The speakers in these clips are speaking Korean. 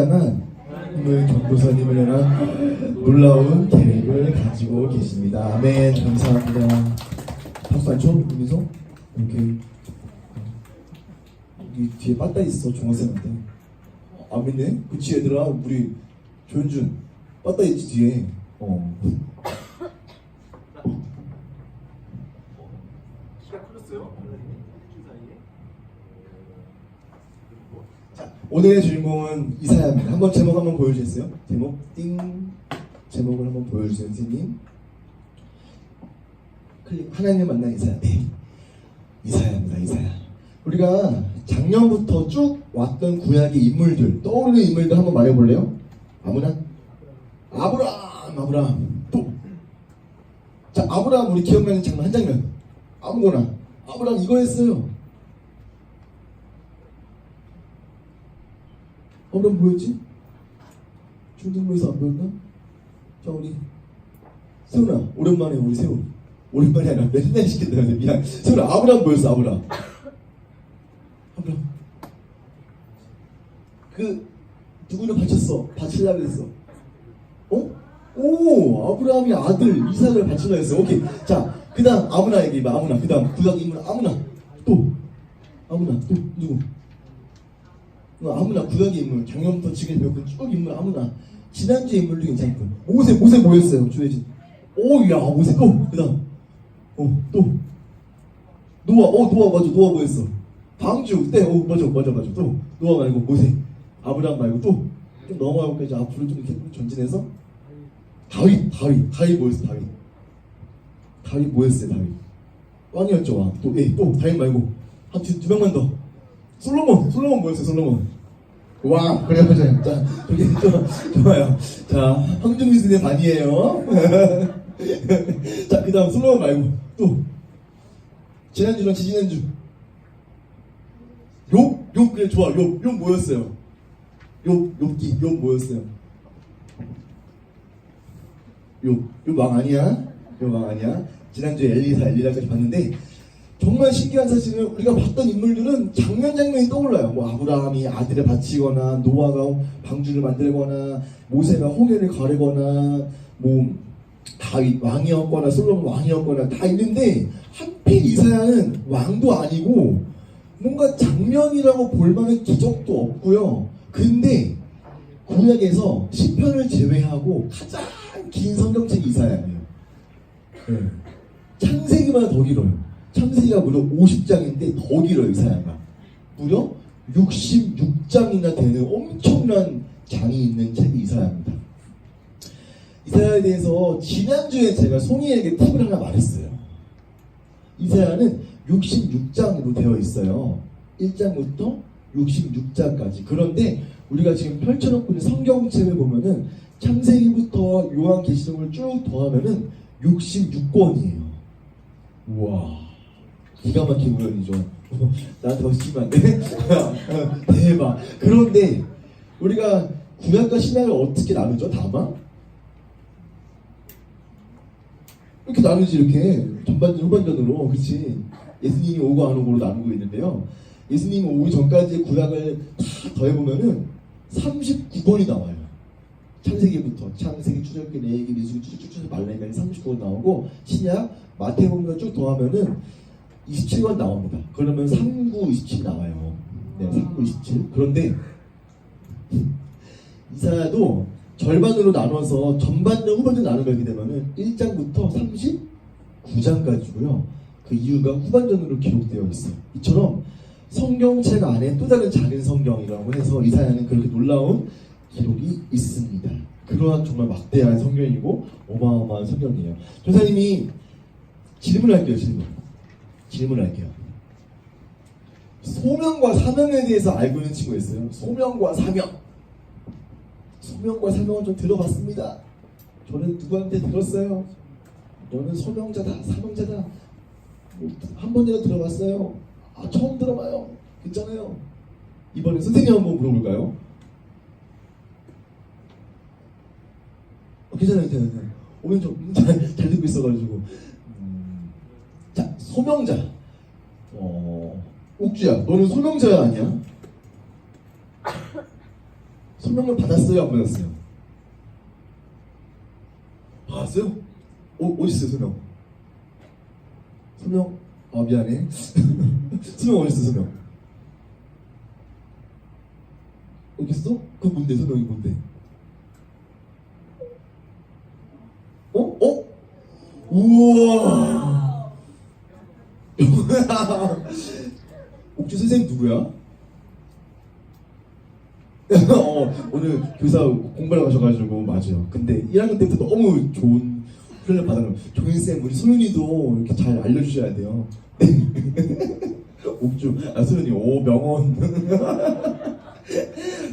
다양한 오늘 전도사님을 향한 놀라운 계획을 가지고 계십니다. 아멘. 감사합니다. 박수 안 쳐? 여기서? 이렇게 여기 뒤에 빠따 있어. 종원쌤한테. 안 믿네? 그치 얘들아, 우리 조현준 빠따 있지 뒤에. 키가 커졌어요? 자, 오늘의 주인공은 이사야입니다. 한번 제목 한번 보여주겠어요? 제목 띵. 제목을 한번 보여주세요, 선생님. 클릭. 하나님 만난 이사야. 네. 이사야입니다. 이사야. 우리가 작년부터 쭉 왔던 구약의 인물들, 떠오르는 인물들 한번 말해볼래요? 아무나? 아브라함. 또. 자, 아브라함 우리 기억나는 장면 한 장면. 아무거나. 아브라함 이거 했어요. 아브라함 뭐였지? 중등부에서 안 보였나? 자, 우리 세훈아, 오랜만에 우리 세훈. 오랜만이 아니라 맨날 시킨다. 미안. 세훈아, 아브라함 뭐였어? 아브라함. 그 누구를 바쳤어? 바치려고 했어. 오, 아브라함이 아들 이삭을 바치려고 했어. 오케이. 자, 그 다음 아무나 얘기해봐. 아무나. 그 다음 구약 인물 아무나. 또 누구? 아무나. 구약의 인물. 작년부터 지금 배웠던 쭉 인물 아무나. 지난주 인물도 괜찮고. 모세 뭐였어요? 주혜진. 야 모세. 또 그 다음 또 노아. 맞아. 노아 뭐였어? 방주 때. 맞아. 또 노아 말고 모세. 아브라함 말고 또 좀 넘어가고 이제 앞으로 좀 이렇게 전진해서 다윗 뭐였어? 다윗 뭐였어요? 다윗 왕이었죠. 왕. 또 다윗 말고 한 두 명만 더. 솔로몬 뭐였어요? 솔로몬. 와, 그래 보자. 자, 그게 좋아요. 자, 황중민수의 반이에요. 자, 그 다음 솔로몬 말고 또 지난주랑 지지난주 욥 그래 좋아. 욥 뭐였어요? 욥 뭐였어요? 욥 왕 아니야? 욥 왕 아니야? 지난주에 엘리사까지 봤는데 정말 신기한 사실은 우리가 봤던 인물들은 장면이 떠올라요. 뭐 아브라함이 아들을 바치거나 노아가 방주를 만들거나 모세가 홍해를 가르거나 뭐 다윗 왕이었거나 솔로몬 왕이었거나 다 있는데 하필 이사야는 왕도 아니고 뭔가 장면이라고 볼 만한 기적도 없고요. 근데 구약에서 시편을 제외하고 가장 긴 성경책이 이사야예요. 네. 창세기보다 더 길어요. 창세기가 무려 50장인데 더 길어요. 이사야가 무려 66장이나 되는 엄청난 장이 있는 책이 이사야입니다. 이사야에 대해서 지난주에 제가 송이에게 팁을 하나 말했어요. 이사야는 66장으로 되어 있어요. 1장부터 66장까지. 그런데 우리가 지금 펼쳐놓고 있는 성경책을 보면은 창세기부터 요한계시록을 쭉 더하면은 66권이에요. 우와, 기가 막힌 우연이죠. 나한테 박수치면 안 돼? 대박. 그런데 우리가 구약과 신약을 어떻게 나누죠? 다마? 이렇게 나누지. 이렇게 전반전 후반전으로. 그치? 예수님이 오고 안 오고로 나누고 있는데요. 예수님이 오기 전까지의 구약을 다 더해보면은 39권이 나와요. 창세기부터 창세기, 출애굽기, 레위기, 민수기, 쭉 말라기까지 39권 나오고 신약 마태복음과 쭉 더하면은 27권 나옵니다. 그러면 39, 27 나와요. 네, 39, 27. 그런데 이사야도 절반으로 나눠서 전반전, 후반전 나누게 되면은 1장부터 39장까지고요. 그 이유가 후반전으로 기록되어 있어요. 이처럼 성경책 안에 또 다른 작은 성경이라고 해서 이사야는 그렇게 놀라운 기록이 있습니다. 그러한 정말 막대한 성경이고 어마어마한 성경이에요. 조사님이 질문할게요. 질문할게요. 소명과 사명에 대해서 알고 있는 친구 있어요? 소명과 사명. 소명과 사명은 좀 들어봤습니다. 저는 누구한테 들었어요? 너는 소명자다, 사명자다. 한 번이라도 들어봤어요? 처음 들어봐요. 괜찮아요. 이번에 선생님 한번 물어볼까요? 괜찮아요. 오늘 좀 잘 듣고 있어가지고. 자, 소명자. 옥주야, 너는 소명자야 아니야? 소명을 받았어요, 안 받았어요? 받았어요? 어디 있어요, 소명? 소명? 아, 미안해. 소명 어디 있어, 소명? 여기 있어? 그 뭔데, 소명이 뭔데? 어? 우와! 옥주 선생님 누구야? 오늘 교사 공부하러 가셔가지고 맞아요. 근데 1학년 때부터 너무 좋은 훈련을 받은 거예요. 종인쌤 우리 소윤이도 이렇게 잘 알려주셔야 돼요. 옥주 소윤이 명언.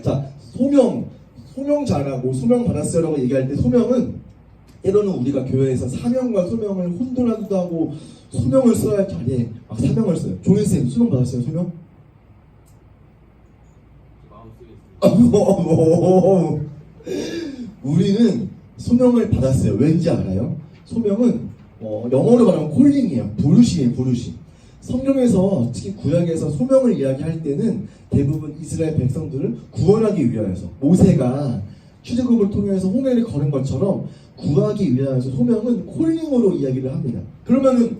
자, 소명 잘하고 소명 받았어요라고 얘기할 때 소명은 때로는 우리가 교회에서 사명과 소명을 혼돈하기도 하고 소명을 써야 할 자리에 막 사명을 써요. 종인쌤 소명 받았어요, 소명? 우리는 소명을 받았어요. 왠지 알아요? 소명은 영어로 말하면 콜링이에요. 부르심이에요. 부르심. 성경에서 특히 구약에서 소명을 이야기할 때는 대부분 이스라엘 백성들을 구원하기 위하여서 모세가 출애굽을 통해서 홍해를 걸은 것처럼 구하기 위하여서 소명은 콜링으로 이야기를 합니다. 그러면은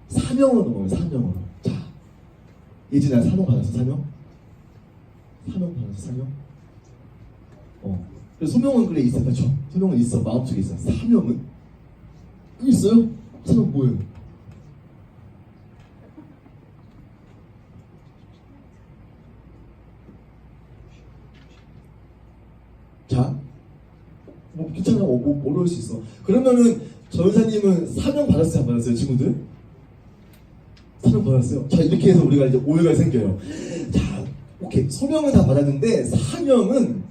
사명은 뭐예요? 사명으로. 자, 예진아 사명 받았어? 사명? 사명 받았어? 사명? 그래서 소명은 그래 있어. 그렇죠? 소명은 있어. 마음속에 있어. 사명은? 있어요? 사명 뭐예요? 자, 괜찮아. 모를 수 있어. 그러면은 전사님은 사명 받았어요? 안 받았어요? 친구들? 사명 받았어요? 자, 이렇게 해서 우리가 이제 오해가 생겨요. 자, 오케이. 소명은 다 받았는데 사명은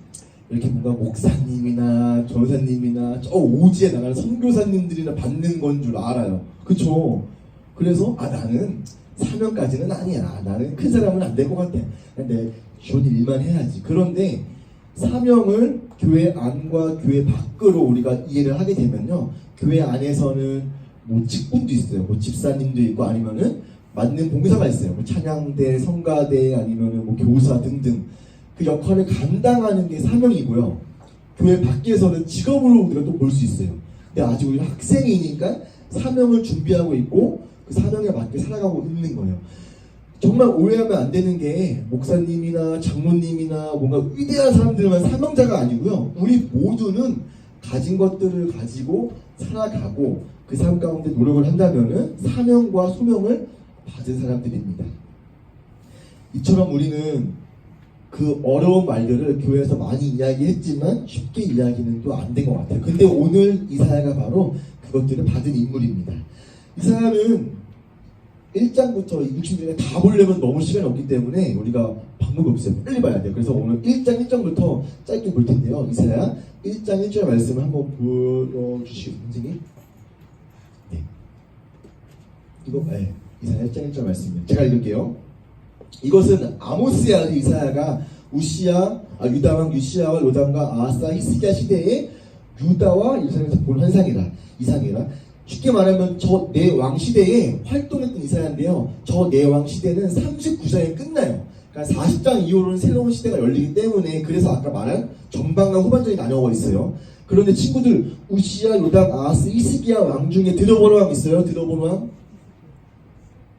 이렇게 뭔가 목사님이나 전사님이나 저 오지에 나가는 선교사님들이나 받는 건 줄 알아요. 그쵸? 그래서 나는 사명까지는 아니야. 나는 큰 사람은 안 될 것 같아. 근데 좋은 일만 해야지. 그런데 사명을 교회 안과 교회 밖으로 우리가 이해를 하게 되면요, 교회 안에서는 뭐 직분도 있어요. 뭐 집사님도 있고 아니면은 맞는 봉사가 있어요. 뭐 찬양대, 성가대 아니면은 뭐 교사 등등 그 역할을 감당하는 게 사명이고요. 교회 밖에서는 직업으로 우리가 또 볼 수 있어요. 근데 아직 우리가 학생이니까 사명을 준비하고 있고 그 사명에 맞게 살아가고 있는 거예요. 정말 오해하면 안 되는 게 목사님이나 장로님이나 뭔가 위대한 사람들만 사명자가 아니고요. 우리 모두는 가진 것들을 가지고 살아가고 그 삶 가운데 노력을 한다면은 사명과 소명을 받은 사람들입니다. 이처럼 우리는 그 어려운 말들을 교회에서 많이 이야기했지만 쉽게 이야기는 또 안 된 것 같아요. 근데 오늘 이사야가 바로 그것들을 받은 인물입니다. 이사야는 1장부터 60장에 다 보려면 너무 시간이 없기 때문에 우리가 방법이 없어요. 빨리 봐야 돼요. 그래서 오늘 1장 1절부터 짧게 볼 텐데요. 이사야 1장 1절 말씀을 한번 보여주시고 선생님. 네. 이거 이사야 1장 1절 말씀이에요. 제가 읽을게요. 이것은 아모스의 아들 이사야가 유다왕 유시야와 요담과 아하스 히스기야 시대에 유다와 예루살렘에서 본 이상이라. 쉽게 말하면 저 네 왕 시대에 활동했던 이사야인데요. 저 네 왕 시대는 39장에 끝나요. 그러니까 40장 이후로는 새로운 시대가 열리기 때문에 그래서 아까 말한 전반과 후반전이 나뉘어 있어요. 그런데 친구들 우시야, 요담, 아하스, 히스기야 왕 중에 들어본 왕 있어요? 들어본 왕?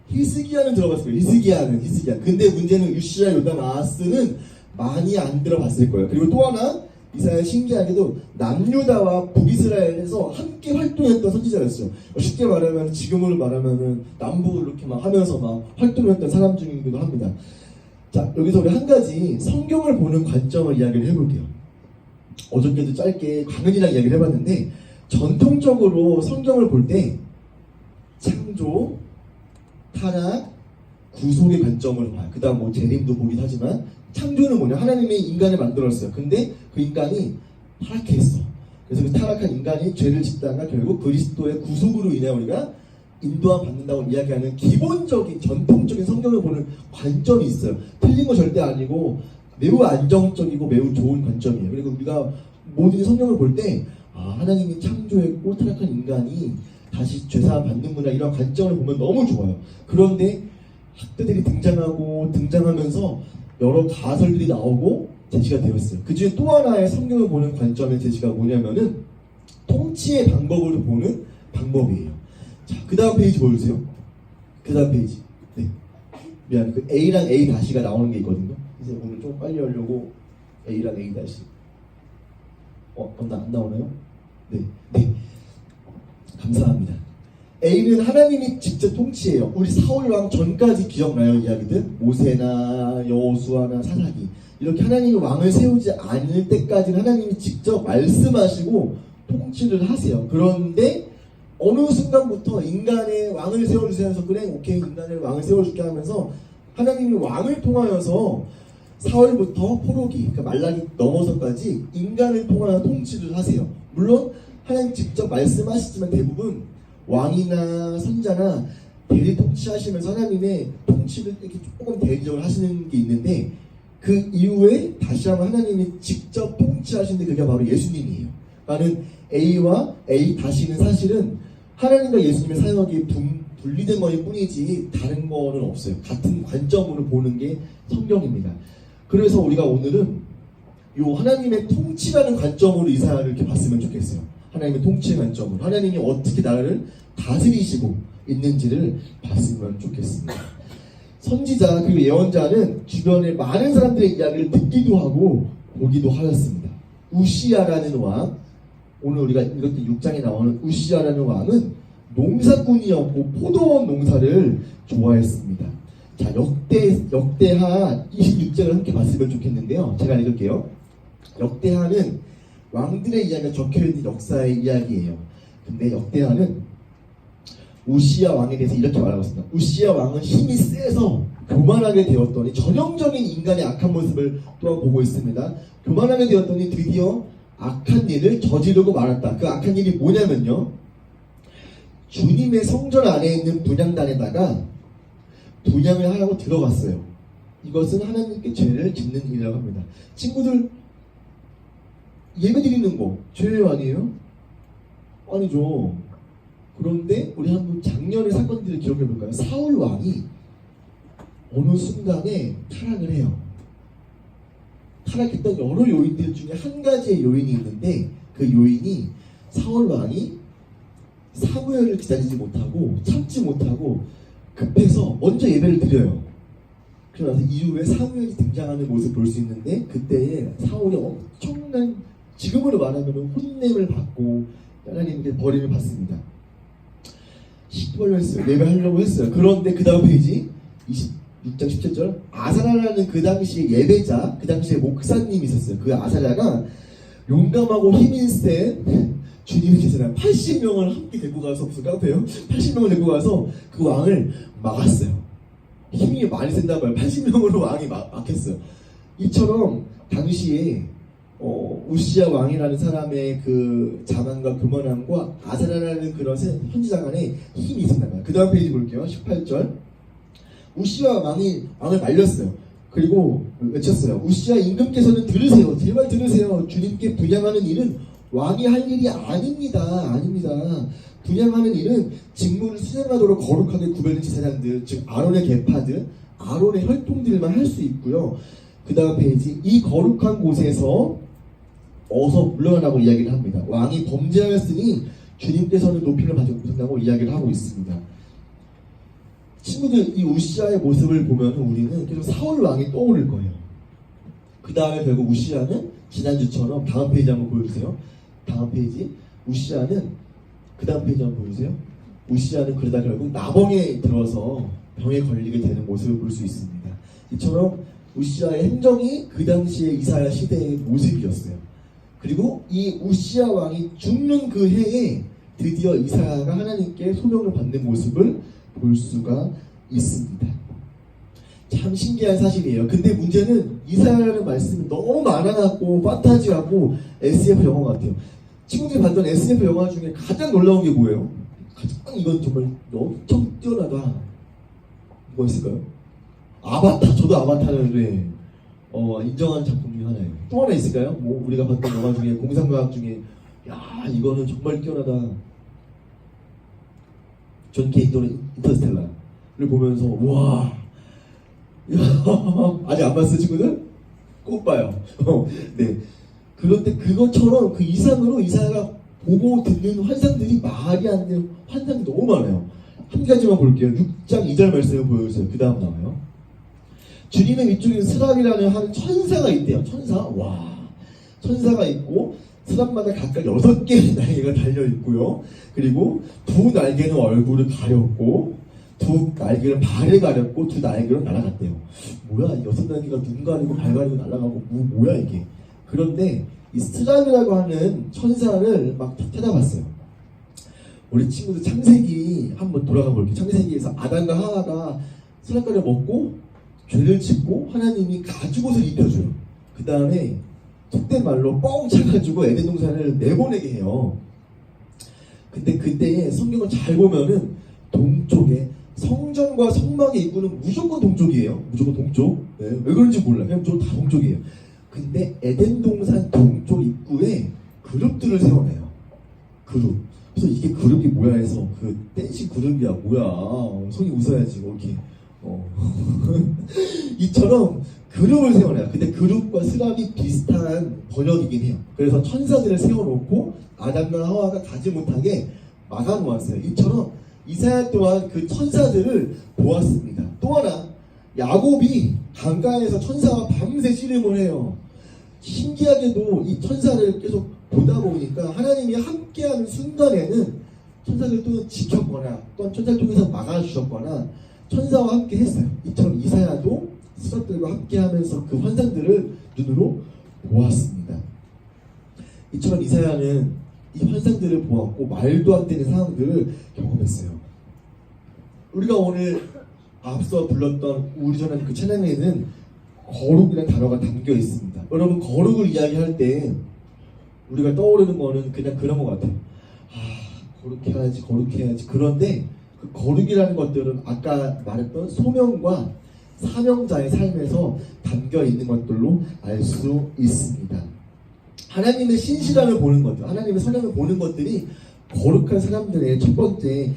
히스기야는 들어봤어요. 히스기야. 근데 문제는 유시야, 요담, 아하스는 많이 안 들어봤을 거예요. 그리고 또 하나 이사야 신기하게도 남유다와 북이스라엘에서 함께 활동했던 선지자였어요. 쉽게 말하면 지금으로 말하면은 남북을 이렇게 막 하면서 막 활동했던 사람 중이기도 합니다. 자, 여기서 우리 한 가지 성경을 보는 관점을 이야기를 해볼게요. 어저께도 짧게 강은이랑 이야기를 해봤는데 전통적으로 성경을 볼 때 창조, 타락, 구속의 관점을 봐요. 그 다음 뭐 재림도 보긴 하지만 창조는 뭐냐? 하나님이 인간을 만들었어요. 근데 그 인간이 타락했어. 그래서 그 타락한 인간이 죄를 짓다가 결국 그리스도의 구속으로 인해 우리가 인도함 받는다고 이야기하는 기본적인 전통적인 성경을 보는 관점이 있어요. 틀린 거 절대 아니고 매우 안정적이고 매우 좋은 관점이에요. 그리고 우리가 모든 성경을 볼 때 하나님이 창조했고 타락한 인간이 다시 죄사함 받는구나 이런 관점을 보면 너무 좋아요. 그런데 학대들이 등장하면서 여러 가설들이 나오고 제시가 되었어요. 그 중에 또 하나의 성경을 보는 관점의 제시가 뭐냐면은 통치의 방법으로 보는 방법이에요. 자, 그 다음 페이지 보여주세요. 그 다음 페이지. 네. 미안, 그 A랑 A 다시가 나오는 게 있거든요. 이제 오늘 좀 빨리 하려고 A랑 A 다시. 안 나오나요? 네. 네. 감사합니다. A는 하나님이 직접 통치해요. 우리 사울 왕 전까지 기억나요? 이야기들? 모세나 여호수아나 사사기 이렇게 하나님이 왕을 세우지 않을 때까지는 하나님이 직접 말씀하시고 통치를 하세요. 그런데 어느 순간부터 인간의 왕을 세워주세요 해서 그래 오케이 인간의 왕을 세워줄게 하면서 하나님이 왕을 통하여서 사월부터 포로기 그러니까 말라기 넘어서까지 인간을 통하여 통치를 하세요. 물론 하나님 직접 말씀하시지만 대부분 왕이나 선자나 대리 통치하시면서 하나님의 통치를 이렇게 조금 대리적으로 하시는 게 있는데 그 이후에 다시 한번 하나님이 직접 통치하시는데 그게 바로 예수님이에요. 나는 A와 A 다시는 사실은 하나님과 예수님의 사역이 분리된 것일 뿐이지 다른 거는 없어요. 같은 관점으로 보는 게 성경입니다. 그래서 우리가 오늘은 요 하나님의 통치라는 관점으로 이사야를 이렇게 봤으면 좋겠어요. 하나님의 통치의 관점으로 하나님이 어떻게 나라를 다스리시고 있는지를 봤으면 좋겠습니다. 선지자 그리고 예언자는 주변에 많은 사람들의 이야기를 듣기도 하고 보기도 하였습니다. 우시야라는 왕, 오늘 우리가 읽었던 6장에 나오는 우시야라는 왕은 농사꾼이었고 포도원 농사를 좋아했습니다. 자, 역대하 26장을 함께 봤으면 좋겠는데요. 제가 읽을게요. 역대하는 왕들의 이야기가 적혀있는 역사의 이야기예요. 근데 역대하는 우시야 왕에 대해서 이렇게 말하고 있습니다. 우시야 왕은 힘이 세서 교만하게 되었더니 전형적인 인간의 악한 모습을 또한 보고 있습니다. 교만하게 되었더니 드디어 악한 일을 저지르고 말았다. 그 악한 일이 뭐냐면요, 주님의 성전 안에 있는 분향단에다가 분향을 하려고 들어갔어요. 이것은 하나님께 죄를 짓는 일이라고 합니다. 친구들, 예배드리는 거 죄 아니에요? 아니죠. 그런데 우리 한번 작년의 사건들을 기억해 볼까요? 사울 왕이 어느 순간에 타락을 해요. 타락했던 여러 요인들 중에 한 가지의 요인이 있는데 그 요인이 사울 왕이 사무엘을 기다리지 못하고 참지 못하고 급해서 먼저 예배를 드려요. 그러고 나서 이후에 사무엘이 등장하는 모습을 볼 수 있는데 그때에 사울이 엄청난, 지금으로 말하면 혼냄을 받고 하나님께 버림을 받습니다. 시도하려고 했어요. 예배하려고 했어요. 그런데 그 다음 페이지 26장 17절, 아사랴라는 그 당시 예배자, 그 당시에 목사님이 있었어요. 그 아사랴가 용감하고 힘이 센 주님께서는 80명을 함께 데리고 가서, 무슨 깡패요? 80명을 데리고 가서 그 왕을 막았어요. 힘이 많이 센단 말이에요. 80명으로 왕이 막혔어요. 이처럼 당시에 우시야 왕이라는 사람의 그 자만과 교만함과 아사랴라는 그런 선지자 간에 힘이 있었단 말이에요. 그 다음 페이지 볼게요. 18절. 우시야 왕이 왕을 말렸어요. 그리고 외쳤어요. 우시야 임금께서는 들으세요. 제발 들으세요. 주님께 분향하는 일은 왕이 할 일이 아닙니다. 아닙니다. 분향하는 일은 직무를 수행하도록 거룩하게 구별된 제사장들, 즉 아론의 계파들, 아론의 혈통들만 할 수 있고요. 그 다음 페이지, 이 거룩한 곳에서 어서 물러나라고 이야기를 합니다. 왕이 범죄하였으니 주님께서는 높임을 받지 못한다고 이야기를 하고 있습니다. 친구들, 이 우시야의 모습을 보면 우리는 계속 사울 왕이 떠오를 거예요. 그 다음에 결국 우시야는 지난주처럼, 다음 페이지 한번 보여주세요. 다음 페이지, 우시야는, 그 다음 페이지 한번 보여주세요. 우시야는 그러다 결국 나병에 들어서 병에 걸리게 되는 모습을 볼 수 있습니다. 이처럼 우시야의 행정이 그 당시의 이사야 시대의 모습이었어요. 그리고 이 우시야 왕이 죽는 그 해에 드디어 이사야가 하나님께 소명을 받는 모습을 볼 수가 있습니다. 참 신기한 사실이에요. 근데 문제는 이사야라는 말씀이 너무 많아갖고 판타지하고 SF 영화 같아요. 친구들이 봤던 SF 영화 중에 가장 놀라운 게 뭐예요? 가장 이건 정말 엄청 뛰어나다. 뭐가 있을까요? 아바타. 저도 아바타를 인정하는 작품 중에 하나예요. 또 하나 있을까요? 뭐 우리가 봤던 영화 중에, 공상과학 중에, 야 이거는 정말 뛰어나다. 존 케이토의 인터스텔라를 보면서 와, 야, 아직 안 봤어요 친구들? 꼭 봐요. 네. 그런데 그것처럼 그 이상으로 이사야가 보고 듣는 환상들이 말이 안 되는 환상이 너무 많아요. 한 가지만 볼게요. 6장 2절 말씀을 보여주세요. 그 다음 나와요. 주님의 위쪽에 스랍이라는 한 천사가 있대요. 천사? 와. 천사가 있고 사람마다 각각 6개의 날개가 달려있고요. 그리고 두 날개는 얼굴을 가렸고 두 날개는 발을 가렸고 두 날개는 날아갔대요. 뭐야 6날개가 눈 가리고 발 가리고 날아가고 뭐야 이게. 그런데 이 스랍이라고 하는 천사를 막 찾아봤어요. 우리 친구들 창세기 한번 돌아가 볼게요. 창세기에서 아담과 하와가 스랍가를 먹고 죄를 짓고 하나님이 가죽옷을 입혀줘요. 그 다음에 속된 말로 뻥 차가지고 에덴 동산을 내보내게 해요. 근데 그때에 성경을 잘 보면은 동쪽에 성전과 성막의 입구는 무조건 동쪽이에요. 무조건 동쪽. 네, 왜 그런지 몰라요. 그냥 다 동쪽이에요. 근데 에덴 동산 동쪽 입구에 그룹들을 세워내요. 그룹. 그래서 이게 그룹이 뭐야 해서 그 댄싱 그룹이야 뭐야. 손이 웃어야지 이렇게. 이처럼 그룹을 세워내요. 근데 그룹과 스랍이 비슷한 번역이긴 해요. 그래서 천사들을 세워놓고 아담과 하와가 가지 못하게 막아놓았어요. 이처럼 이사야 또한 그 천사들을 보았습니다. 또 하나 야곱이 강가에서 천사와 밤새 씨름을 해요. 신기하게도 이 천사를 계속 보다 보니까 하나님이 함께하는 순간에는 천사들도 지켰거나 또한 천사를 통해서 막아주셨거나 천사와 함께 했어요. 이처럼 이사야도 스랍들과 함께하면서 그 환상들을 눈으로 보았습니다. 이처럼 이사야는 이 환상들을 보았고 말도 안 되는 상황들을 경험했어요. 우리가 오늘 앞서 불렀던 우리 전하는 그 찬양에는 거룩이라는 단어가 담겨 있습니다. 여러분 거룩을 이야기할 때 우리가 떠오르는 거는 그냥 그런 것 같아요. 거룩해야지. 그런데 그 거룩이라는 것들은 아까 말했던 소명과 사명자의 삶에서 담겨 있는 것들로 알 수 있습니다. 하나님의 신실함을 보는 것들, 하나님의 선함을 보는 것들이 거룩한 사람들의 첫 번째인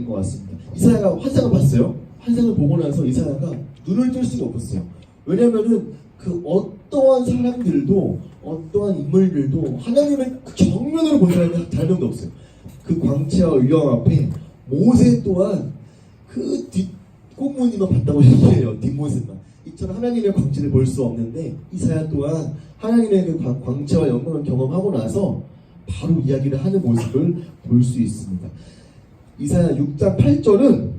것 같습니다. 이사야가 환상을 봤어요. 환상을 보고 나서 이사야가 눈을 뜰 수가 없었어요. 왜냐면은 그 어떠한 사람들도 어떠한 인물들도 하나님을 정면으로 본 사람이 단 명도 없어요. 그 광채와 위엄 앞에 모세 또한 그 뒷공무니만 봤다고 얘기해요. 뒷모습만. 이처럼 하나님의 광채를 볼 수 없는데 이사야 또한 하나님의 그 광채와 영광을 경험하고 나서 바로 이야기를 하는 모습을 볼 수 있습니다. 이사야 6장 8절은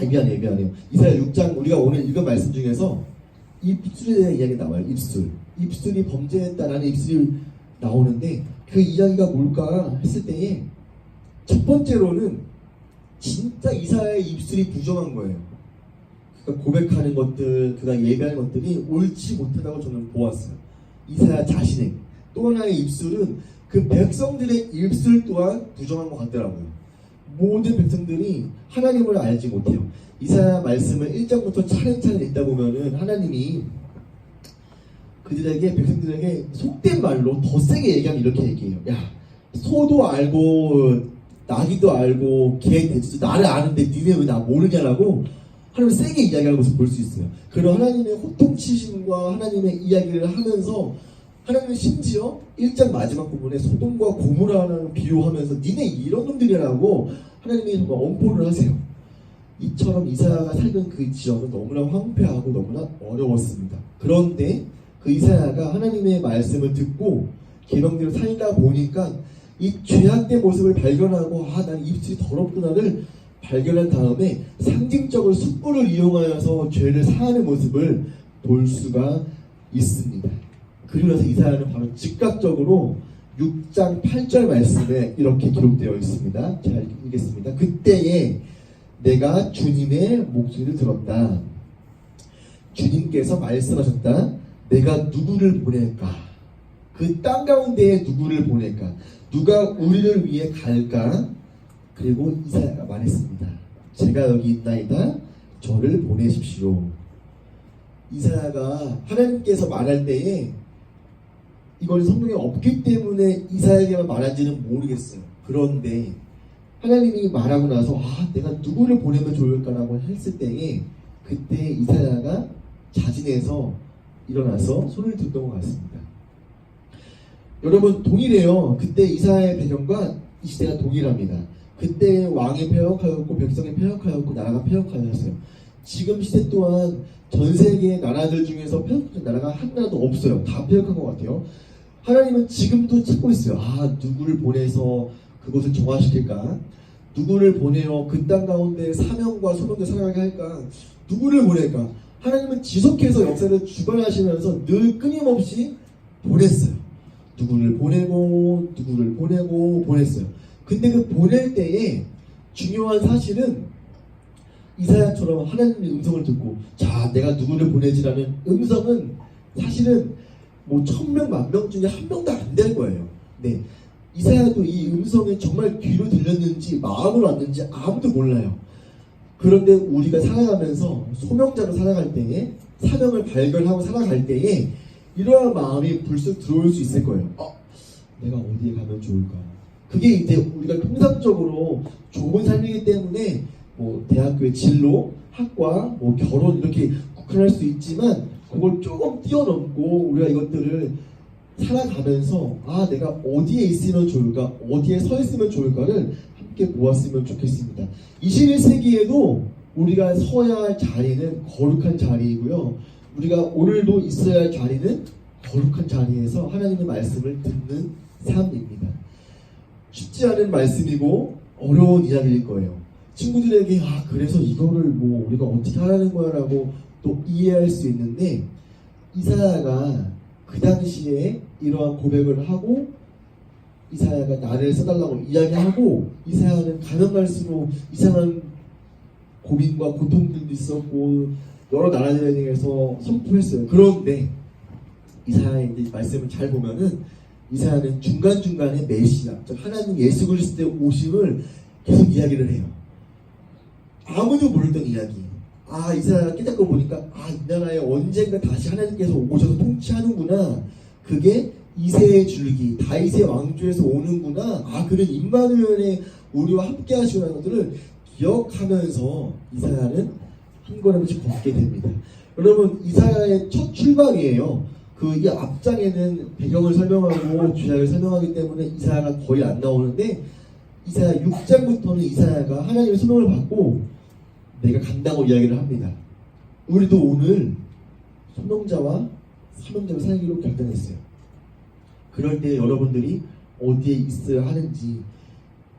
미안해요. 이사야 6장 우리가 오늘 읽은 말씀 중에서 입술에 대한 이야기 나와요. 입술이 범죄했다라는 입술이 나오는데 그 이야기가 뭘까 했을 때에 첫 번째로는 진짜 이사야의 입술이 부정한 거예요. 그가 고백하는 것들, 그가 예배하는 것들이 옳지 못하다고 저는 보았어요. 이사야 자신의 또 하나의 입술은 그 백성들의 입술 또한 부정한 것 같더라고요. 모든 백성들이 하나님을 알지 못해요. 이사야 말씀을 1장부터 차례차례 읽다 보면은 하나님이 그들에게 백성들에게 속된 말로 더 세게 얘기하면 이렇게 얘기해요. 야, 소도 알고 나귀도 알고 개 돼지도 나를 아는데 니네 왜 나 모르냐라고 하나님 세게 이야기하는 것을 볼 수 있어요. 그런 하나님의 호통치심과 하나님의 이야기를 하면서 하나님은 심지어 1장 마지막 부분에 소돔과 고모라를 비유하면서 니네 이런 놈들이라고 하나님이 정말 엄포를 하세요. 이처럼 이사야가 살던 그 지역은 너무나 황폐하고 너무나 어려웠습니다. 그런데 그 이사야가 하나님의 말씀을 듣고 계명대로 살다 보니까 이 죄악된 모습을 발견하고 난 입술이 더럽구나를 발견한 다음에 상징적으로 숯불을 이용하여서 죄를 사하는 모습을 볼 수가 있습니다. 그러면서 이사야는 바로 즉각적으로 6장 8절 말씀에 이렇게 기록되어 있습니다. 잘 읽겠습니다. 그때에 내가 주님의 목소리를 들었다. 주님께서 말씀하셨다. 내가 누구를 보낼까? 그 땅 가운데에 누구를 보낼까? 누가 우리를 위해 갈까? 그리고 이사야가 말했습니다. 제가 여기 있나이다. 저를 보내십시오. 이사야가 하나님께서 말할 때에 이건 성경에 없기 때문에 이사야에게만 말한지는 모르겠어요. 그런데 하나님이 말하고 나서 내가 누구를 보내면 좋을까라고 했을 때에 그때 이사야가 자진해서 일어나서 손을 들던 것 같습니다. 여러분 동일해요. 그때 이사야의 배경과 이 시대가 동일합니다. 그때 왕이 폐역하였고 백성이 폐역하였고 나라가 폐역하였어요. 지금 시대 또한 전 세계 나라들 중에서 폐역한 나라가 한 나라도 없어요. 다 폐역한 것 같아요. 하나님은 지금도 찾고 있어요. 누구를 보내서 그곳을 정화시킬까? 누구를 보내어 그 땅 가운데 사명과 소명을 살아가게 할까? 누구를 보낼까? 하나님은 지속해서 역사를 주관하시면서 늘 끊임없이 보냈어요. 누구를 보내고 보냈어요. 근데 그 보낼 때에 중요한 사실은 이사야처럼 하나님의 음성을 듣고 자 내가 누구를 보내지라는 음성은 사실은 뭐 1000명, 10,000명 중에 한 명도 안 될 거예요. 네, 이사야도 이 음성이 정말 귀로 들렸는지 마음으로 왔는지 아무도 몰라요. 그런데 우리가 살아가면서 소명자로 살아갈 때에 사명을 발견하고 살아갈 때에 이러한 마음이 불쑥 들어올 수 있을 거예요. 내가 어디에 가면 좋을까? 그게 이제 우리가 통상적으로 좋은 삶이기 때문에 뭐 대학교의 진로, 학과, 뭐 결혼 이렇게 국한할 수 있지만 그걸 조금 뛰어넘고 우리가 이것들을 살아가면서 내가 어디에 있으면 좋을까, 어디에 서 있으면 좋을까를 함께 보았으면 좋겠습니다. 21세기에도 우리가 서야 할 자리는 거룩한 자리이고요. 우리가 오늘도 있어야 할 자리는 거룩한 자리에서 하나님의 말씀을 듣는 삶입니다. 쉽지 않은 말씀이고 어려운 이야기일 거예요. 친구들에게 그래서 이거를 뭐 우리가 어떻게 하라는 거야 라고 또 이해할 수 있는데 이사야가 그 당시에 이러한 고백을 하고 이사야가 나를 써달라고 이야기하고 이사야는 가면 갈수록 이상한 고민과 고통들도 있었고 여러 나라들에 대해서 선포했어요. 그런데 이사야의 말씀을 잘 보면은 이사야는 중간중간에 메시아, 즉 하나님 예수 그리스도의 오심을 계속 이야기를 해요. 아무도 모르던 이야기. 이사야가 깨닫고 보니까 이 나라에 언젠가 다시 하나님께서 오셔서 통치하는구나. 그게 이새의 줄기, 다윗의 왕조에서 오는구나. 그는 임마누엘의 우리와 함께 하시는 것들을 기억하면서 이사야는 한 걸음씩 걷게 됩니다. 여러분 이사야의 첫 출발이에요. 이 앞장에는 배경을 설명하고 주작을 설명하기 때문에 이사야가 거의 안 나오는데 이사야 6장부터는 이사야가 하나님의 소명을 받고 내가 간다고 이야기를 합니다. 우리도 오늘 소명자와 사명자로 살기로 결단했어요. 그럴 때 여러분들이 어디에 있어야 하는지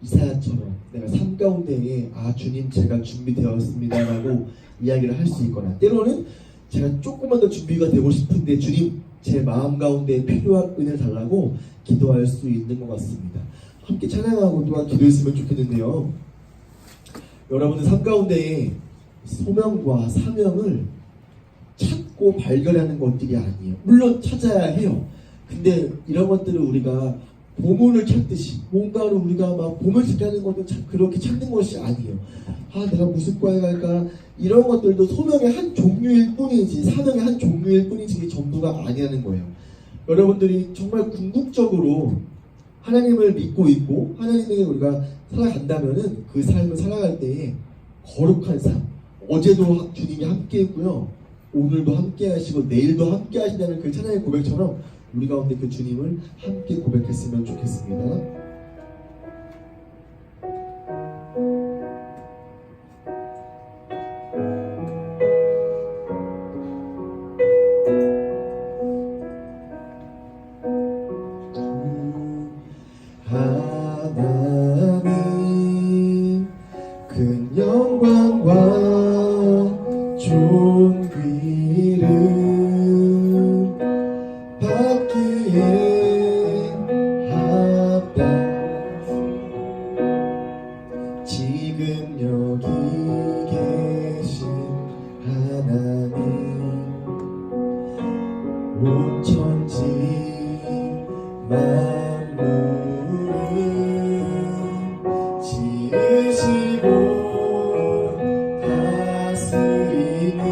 이사야처럼 내가 삶 가운데에 주님 제가 준비되었습니다 라고 이야기를 할 수 있거나 때로는 제가 조금만 더 준비가 되고 싶은데 주님 제 마음 가운데 필요한 은혜를 달라고 기도할 수 있는 것 같습니다. 함께 찬양하고 또한 기도했으면 좋겠는데요. 여러분은 삶 가운데에 소명과 사명을 찾고 발견하는 것들이 아니에요. 물론 찾아야 해요. 근데 이런 것들을 우리가 보물을 찾듯이 뭔가를 우리가 막 보물 찾는 것도 그렇게 찾는 것이 아니에요. 내가 무슨 과에 갈까? 이런 것들도 소명의 한 종류일 뿐이지 사명의 한 종류일 뿐이지 이게 전부가 아니라는 거예요. 여러분들이 정말 궁극적으로 하나님을 믿고 있고 하나님에게 우리가 살아간다면은 그 삶을 살아갈 때에 거룩한 삶, 어제도 주님이 함께 했고요, 오늘도 함께 하시고 내일도 함께 하신다는 그 찬양의 고백처럼 우리 가운데 그 주님을 함께 고백했으면 좋겠습니다. 하나님 큰 영광과 존귀를 받기에 합당하시 지금 여기 계신 하나님 온 천지 만물을 지으시고 다스리는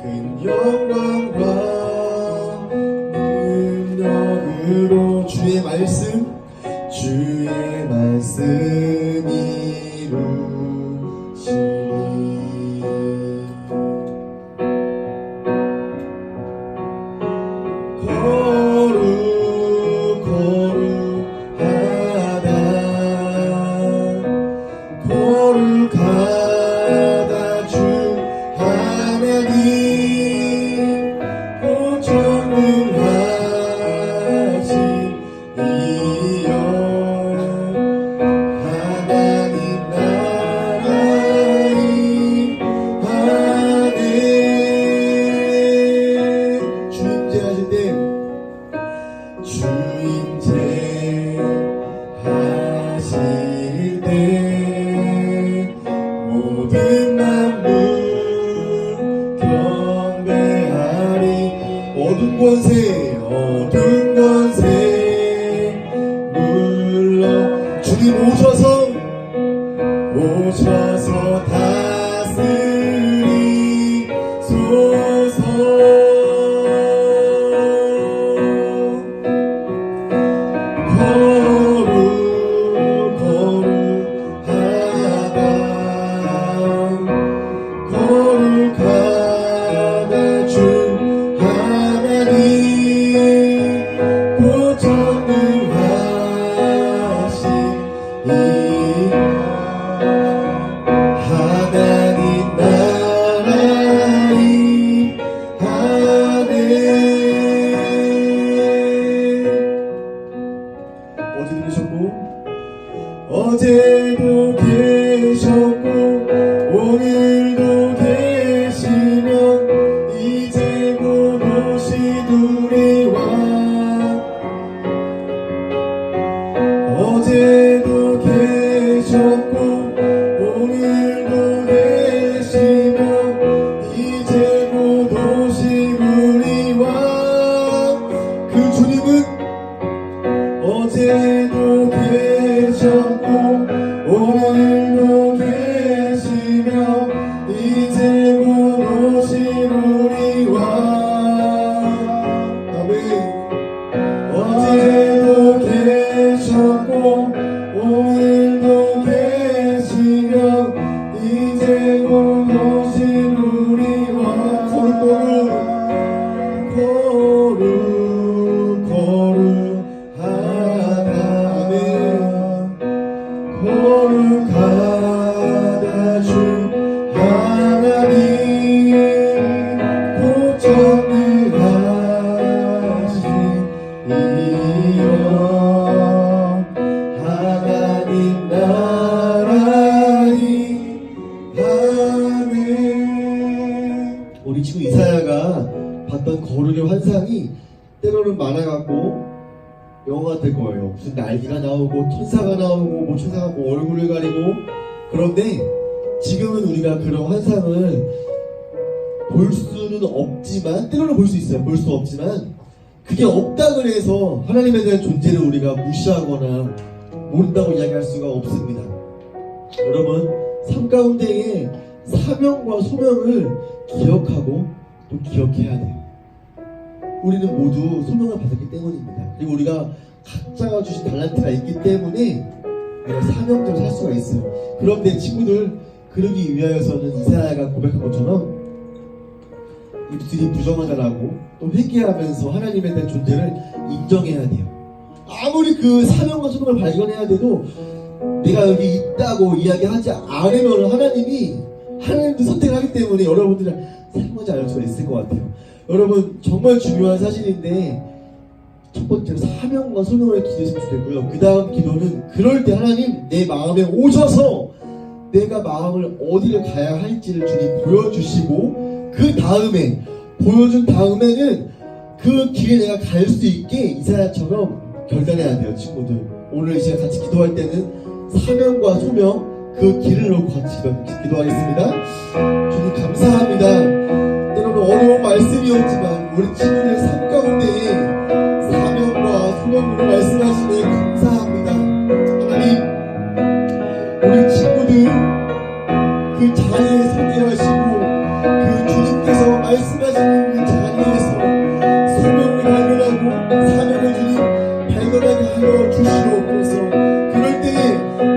큰 영광과 능력으로 주의 말씀 이루시리. 주인제 하실 때 모든 만물 경배하리. 어둠 권세 물러 주님 오셔서 다스리소서. 거룩하다 주 하나님 고전능하시니 하나님 나라이 하네. 어제 들으셨고 어제도 계셨고 오늘도 계시면 이제 곧 오시두리와. 어제도 계셨고 오늘도 계시면 이제 곧 오시두리와. 그 주님은 어제도 계셨고 오늘도 계시며 이제 곧 오시리와. 아멘. 어제도 계셨고 오늘도 계시며 이제 곧 오시리와. 거룩하다 주 하나님 고전능하시니여 하나님 나라이 아멘. 우리 친구 이사야가 봤던 거룩의 환상이 때로는 많아갖고 영화가 될 거예요. 무슨 날개가 나오고 천사가 나오고 뭐 천사가 뭐 얼굴을 가리고. 그런데 지금은 우리가 그런 환상을 볼 수는 없지만, 때로는 볼 수 있어요. 볼 수 없지만 그게 없다 그래서 하나님에 대한 존재를 우리가 무시하거나 모른다고 이야기할 수가 없습니다. 여러분, 삶 가운데에 사명과 소명을 기억하고 또 기억해야 돼요. 우리는 모두 소명을 받았기 때문입니다. 그리고 우리가 각자가 주신 달란트가 있기 때문에 우리가 사명대로 살 수가 있어요. 그런데 친구들, 그러기 위하여서는 이사야가 고백한 것처럼 우리들이 부정하다라고 또 회개하면서 하나님에 대한 존재를 인정해야 돼요. 아무리 그 사명과 소명을 발견해야 돼도 내가 여기 있다고 이야기하지 않으면 하나님도 선택을 하기 때문에 여러분들은 사용하지 않을 수가 있을 것 같아요. 여러분, 정말 중요한 사실인데 첫 번째로 사명과 소명을 기도했으면 좋겠고요. 그 다음 기도는 그럴 때 하나님 내 마음에 오셔서 내가 마음을 어디를 가야 할지를 주님 보여주시고, 그 다음에 보여준 다음에는 그 길에 내가 갈 수 있게 이사야처럼 결단해야 돼요. 친구들, 오늘 이 시간 같이 기도할 때는 사명과 소명, 그 길을 놓고 같이 기도하겠습니다. 주님 감사합니다. 때로는 어려운 말씀이었지만 우리 친구들의 삶 가운데에 사명과 소명으로 말씀하시네 감사합니다. 하나님, 우리 친구들 그 자리에 서게 하시고 그 주님께서 말씀하시는 그 자리에서 소명을 발견하고 사명을 주님 발견하게 하여 주시옵소서. 그럴 때에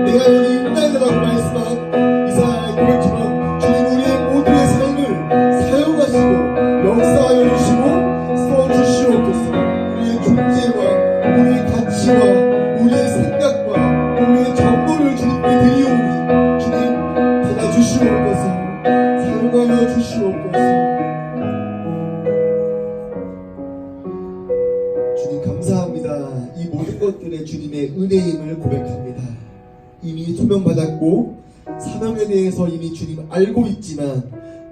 내가 여기 있다라고 말씀한 이사야의 고백처럼 주님 우리의 모두의 삶을 사용하시고 역사하여 주시고 써주시옵소서. 우리의 존재와 우리의 가치와 우리의 생각과 우리의 정보를 주님께 드리오니 주님 받아주시옵소서. 사용하여 주시옵소서. 주님 감사합니다. 이 모든 것들의 주님의 은혜임을 고백합니다. 이미 소명받았고 사명에 대해서 이미 주님 알고 있지만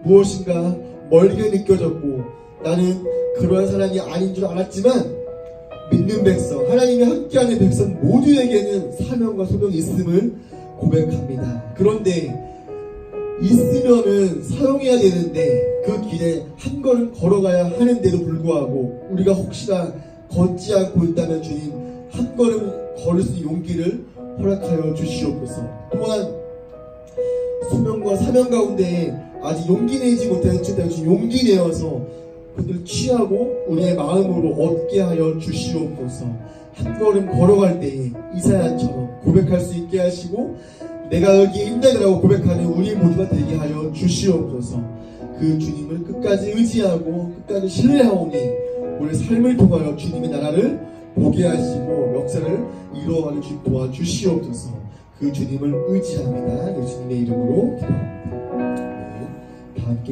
무엇인가 멀게 느껴졌고 나는 그러한 사람이 아닌 줄 알았지만 믿는 백성, 하나님이 함께하는 백성 모두에게는 사명과 소명이 있음을 고백합니다. 그런데 있으면은 사용해야 되는데 그 길에 한 걸음 걸어가야 하는데도 불구하고 우리가 혹시나 걷지 않고 있다면 주님 한 걸음 걸을 수 있는 용기를 허락하여 주시옵소서. 또한 소명과 사명 가운데 아직 용기 내지 못하는 층들 주님 용기 내어서 그들을 취하고 우리의 마음으로 얻게 하여 주시옵소서. 한 걸음 걸어갈 때에 이사야처럼 고백할 수 있게 하시고 내가 여기에 있다라고 고백하는 우리 모두가 되게 하여 주시옵소서. 그 주님을 끝까지 의지하고 끝까지 신뢰하오니 우리 삶을 통하여 주님의 나라를 보게 하시고 역사를 이루어가는 주님 도와주시옵소서. 그 주님을 의지합니다. 예수님의 이름으로 기도합니다. 네, 다 함께